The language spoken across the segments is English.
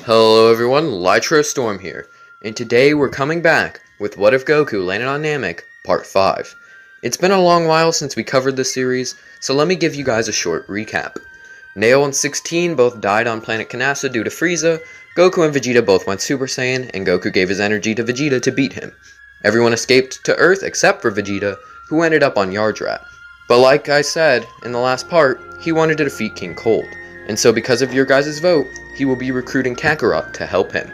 Hello everyone, Lytro Storm here, and today we're coming back with What If Goku Landed on Namek, Part 5. It's been a long while since we covered this series, so let me give you guys a short recap. Nail and 16 both died on planet Kanasa due to Frieza, Goku and Vegeta both went Super Saiyan, and Goku gave his energy to Vegeta to beat him. Everyone escaped to Earth except for Vegeta, who ended up on Yardrat. But like I said in the last part, he wanted to defeat King Cold, and so because of your guys' vote, he will be recruiting Kakarot to help him.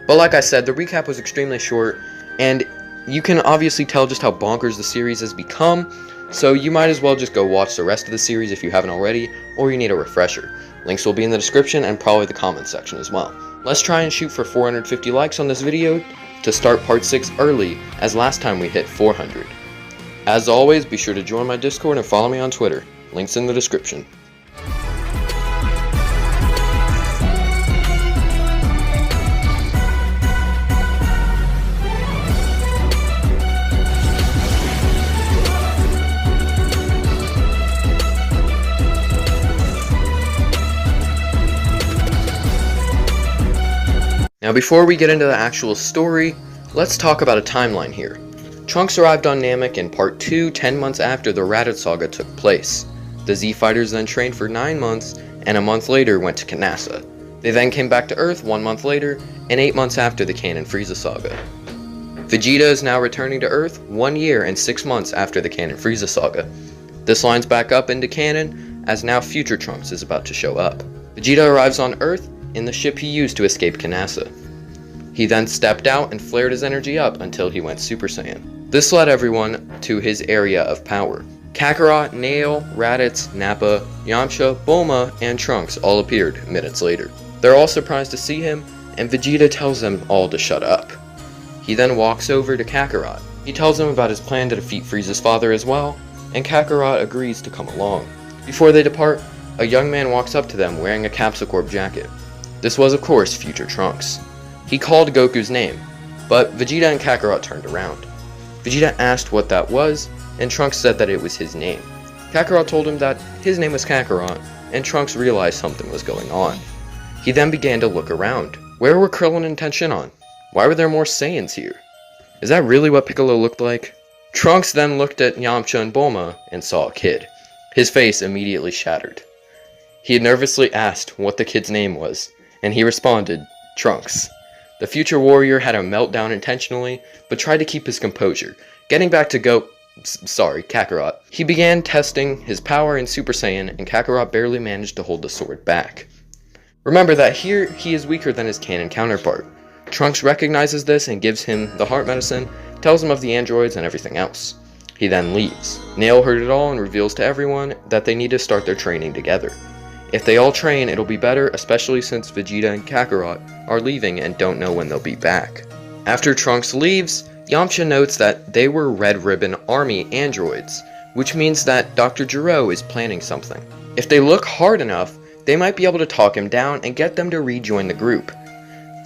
But like I said, the recap was extremely short, and you can obviously tell just how bonkers the series has become, so you might as well just go watch the rest of the series if you haven't already, or you need a refresher. Links will be in the description and probably the comments section as well. Let's try and shoot for 450 likes on this video to start part 6 early, as last time we hit 400. As always, be sure to join my Discord and follow me on Twitter. Links in the description. Now before we get into the actual story, let's talk about a timeline here. Trunks arrived on Namek in Part 2 10 months after the Raditz saga took place. The Z Fighters then trained for 9 months, and a month later went to Kanasa. They then came back to Earth 1 month later, and 8 months after the Canon Frieza saga. Vegeta is now returning to Earth 1 year and 6 months after the Canon Frieza saga. This lines back up into canon, as now future Trunks is about to show up. Vegeta arrives on Earth in the ship he used to escape Kanasa. He then stepped out and flared his energy up until he went Super Saiyan. This led everyone to his area of power. Kakarot, Nail, Raditz, Nappa, Yamcha, Bulma, and Trunks all appeared minutes later. They're all surprised to see him, and Vegeta tells them all to shut up. He then walks over to Kakarot. He tells him about his plan to defeat Frieza's father as well, and Kakarot agrees to come along. Before they depart, a young man walks up to them wearing a Capsule Corp jacket. This was of course future Trunks. He called Goku's name, but Vegeta and Kakarot turned around. Vegeta asked what that was, and Trunks said that it was his name. Kakarot told him that his name was Kakarot, and Trunks realized something was going on. He then began to look around. Where were Krillin and Tenshinhan? Why were there more Saiyans here? Is that really what Piccolo looked like? Trunks then looked at Yamcha and Bulma and saw a kid. His face immediately shattered. He had nervously asked what the kid's name was, and he responded, Trunks. The future warrior had a meltdown intentionally, but tried to keep his composure. Getting back to Kakarot. He began testing his power in Super Saiyan, and Kakarot barely managed to hold the sword back. Remember that here he is weaker than his canon counterpart. Trunks recognizes this and gives him the heart medicine, tells him of the androids and everything else. He then leaves. Nail heard it all and reveals to everyone that they need to start their training together. If they all train, it'll be better, especially since Vegeta and Kakarot are leaving and don't know when they'll be back. After Trunks leaves, Yamcha notes that they were Red Ribbon Army androids, which means that Dr. Gero is planning something. If they look hard enough, they might be able to talk him down and get them to rejoin the group.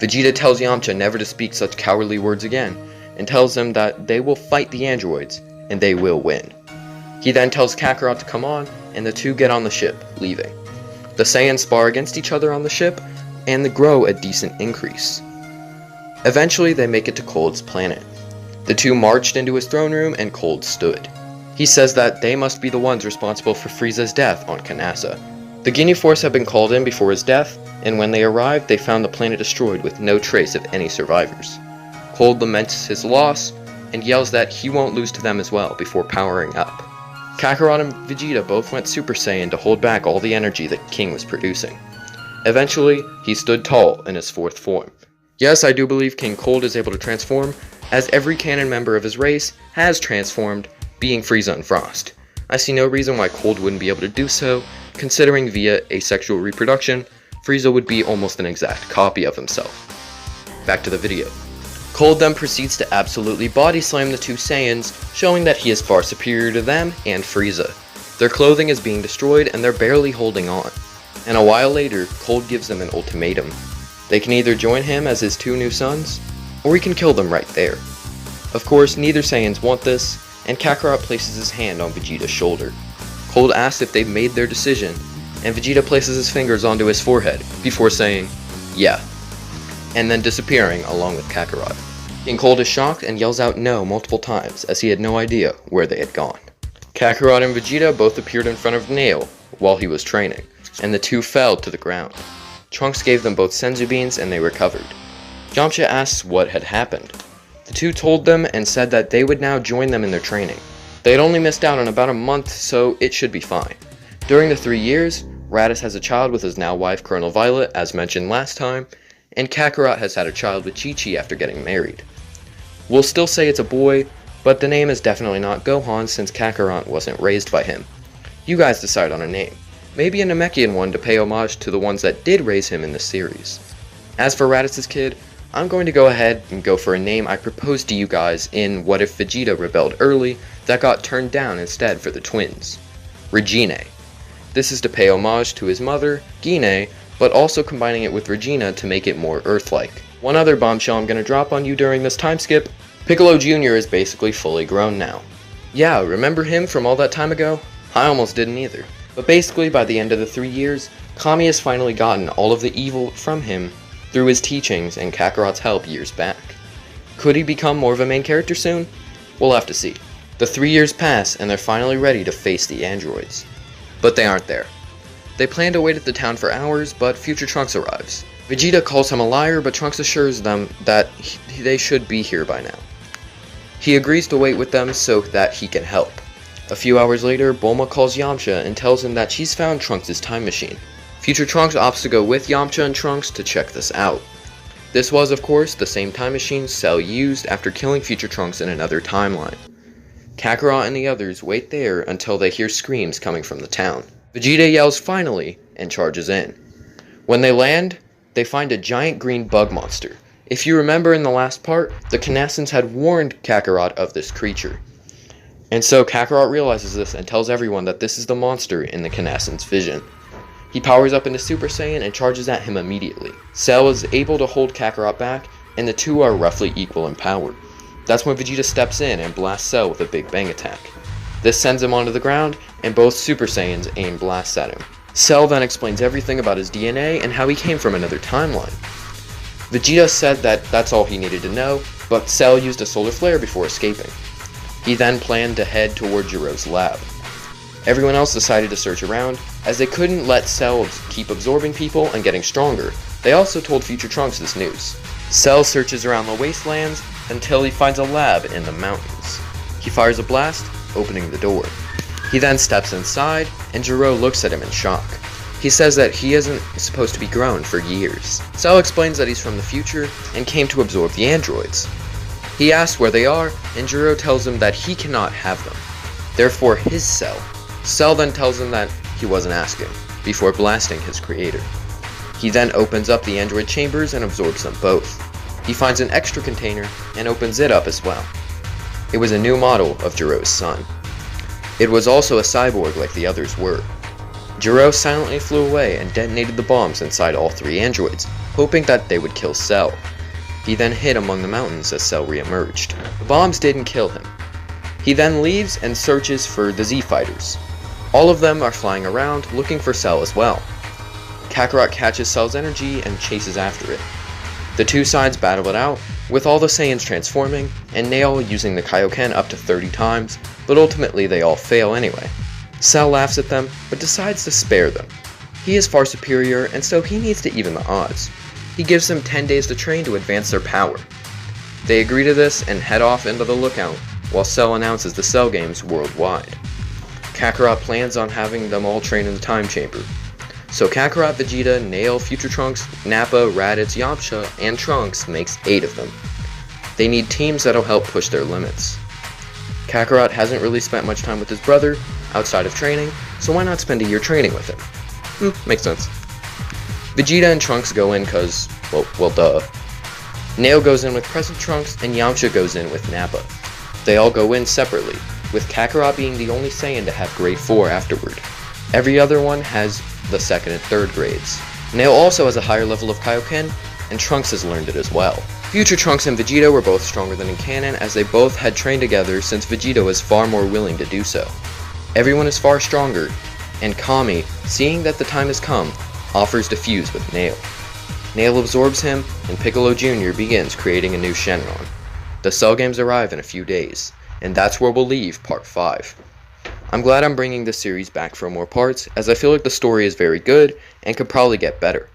Vegeta tells Yamcha never to speak such cowardly words again, and tells him that they will fight the androids, and they will win. He then tells Kakarot to come on, and the two get on the ship, leaving. The Saiyans spar against each other on the ship, and they grow a decent increase. Eventually, they make it to Cold's planet. The two marched into his throne room, and Cold stood. He says that they must be the ones responsible for Frieza's death on Kanasa. The Ginyu Force had been called in before his death, and when they arrived, they found the planet destroyed with no trace of any survivors. Cold laments his loss, and yells that he won't lose to them as well before powering up. Kakarot and Vegeta both went Super Saiyan to hold back all the energy that King was producing. Eventually, he stood tall in his fourth form. Yes, I do believe King Cold is able to transform, as every canon member of his race has transformed, being Frieza and Frost. I see no reason why Cold wouldn't be able to do so, considering via asexual reproduction, Frieza would be almost an exact copy of himself. Back to the video. Cold then proceeds to absolutely body slam the two Saiyans, showing that he is far superior to them and Frieza. Their clothing is being destroyed and they're barely holding on. And a while later, Cold gives them an ultimatum. They can either join him as his two new sons, or he can kill them right there. Of course, neither Saiyans want this, and Kakarot places his hand on Vegeta's shoulder. Cold asks if they've made their decision, and Vegeta places his fingers onto his forehead before saying, "Yeah, and then disappearing along with Kakarot. King Cold is shocked and yells out no multiple times as he had no idea where they had gone. Kakarot and Vegeta both appeared in front of Nail while he was training, and the two fell to the ground. Trunks gave them both senzu beans and they recovered. Yamcha asks what had happened. The two told them and said that they would now join them in their training. They had only missed out on about a month, so it should be fine. During the 3 years, Raditz has a child with his now wife Colonel Violet, as mentioned last time, and Kakarot has had a child with Chi-Chi after getting married. We'll still say it's a boy, but the name is definitely not Gohan since Kakarot wasn't raised by him. You guys decide on a name. Maybe a Namekian one to pay homage to the ones that did raise him in the series. As for Raditz's kid, I'm going to go ahead and go for a name I proposed to you guys in What If Vegeta Rebelled Early that got turned down instead for the twins. Regine. This is to pay homage to his mother, Gine, but also combining it with Regina to make it more Earth-like. One other bombshell I'm going to drop on you during this time skip, Piccolo Jr. is basically fully grown now. Yeah, remember him from all that time ago? I almost didn't either. But basically by the end of the 3 years, Kami has finally gotten all of the evil from him through his teachings and Kakarot's help years back. Could he become more of a main character soon? We'll have to see. The 3 years pass and they're finally ready to face the androids. But they aren't there. They plan to wait at the town for hours, but future Trunks arrives. Vegeta calls him a liar, but Trunks assures them that they should be here by now. He agrees to wait with them so that he can help. A few hours later, Bulma calls Yamcha and tells him that she's found Trunks' time machine. Future Trunks opts to go with Yamcha and Trunks to check this out. This was, of course, the same time machine Cell used after killing Future Trunks in another timeline. Kakarot and the others wait there until they hear screams coming from the town. Vegeta yells finally and charges in. When they land, they find a giant green bug monster. If you remember in the last part, the Kanassans had warned Kakarot of this creature. And so Kakarot realizes this and tells everyone that this is the monster in the Kanassans' vision. He powers up into Super Saiyan and charges at him immediately. Cell is able to hold Kakarot back, and the two are roughly equal in power. That's when Vegeta steps in and blasts Cell with a Big Bang attack. This sends him onto the ground, and both Super Saiyans aim blasts at him. Cell then explains everything about his DNA and how he came from another timeline. Vegeta said that that's all he needed to know, but Cell used a solar flare before escaping. He then planned to head toward Jiro's lab. Everyone else decided to search around, as they couldn't let Cell keep absorbing people and getting stronger. They also told Future Trunks this news. Cell searches around the wastelands until he finds a lab in the mountains. He fires a blast, opening the door. He then steps inside, and Jiro looks at him in shock. He says that he isn't supposed to be grown for years. Cell explains that he's from the future and came to absorb the androids. He asks where they are, and Jiro tells him that he cannot have them. Therefore his Cell. Cell then tells him that he wasn't asking, before blasting his creator. He then opens up the android chambers and absorbs them both. He finds an extra container and opens it up as well. It was a new model of Jiro's son. It was also a cyborg like the others were. Jiro silently flew away and detonated the bombs inside all 3 androids, hoping that they would kill Cell. He then hid among the mountains as Cell re-emerged. The bombs didn't kill him. He then leaves and searches for the Z Fighters. All of them are flying around looking for Cell as well. Kakarot catches Cell's energy and chases after it. The two sides battle it out, with all the Saiyans transforming, and Nail using the Kaioken up to 30 times, but ultimately they all fail anyway. Cell laughs at them, but decides to spare them. He is far superior, and so he needs to even the odds. He gives them 10 days to train to advance their power. They agree to this and head off into the lookout, while Cell announces the Cell Games worldwide. Kakarot plans on having them all train in the time chamber. So Kakarot, Vegeta, Nail, Future Trunks, Nappa, Raditz, Yamcha, and Trunks makes 8 of them. They need teams that'll help push their limits. Kakarot hasn't really spent much time with his brother, outside of training, so why not spend a year training with him? Makes sense. Vegeta and Trunks go in cause, well duh. Nail goes in with Present Trunks, and Yamcha goes in with Nappa. They all go in separately, with Kakarot being the only Saiyan to have grade 4 afterward. Every other one has the 2nd and 3rd grades. Nail also has a higher level of Kaioken, and Trunks has learned it as well. Future Trunks and Vegeta were both stronger than in canon, as they both had trained together since Vegeta was far more willing to do so. Everyone is far stronger, and Kami, seeing that the time has come, offers to fuse with Nail. Nail absorbs him, and Piccolo Jr. begins creating a new Shenron. The Cell games arrive in a few days, and that's where we'll leave Part 5. I'm glad I'm bringing this series back for more parts, as I feel like the story is very good and could probably get better.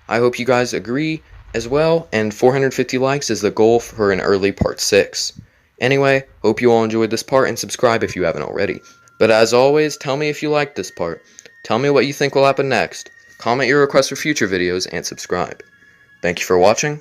I hope you guys agree as well, and 450 likes is the goal for an early Part 6. Anyway, hope you all enjoyed this part, and subscribe if you haven't already. But as always, tell me if you liked this part. Tell me what you think will happen next. Comment your requests for future videos, and subscribe. Thank you for watching.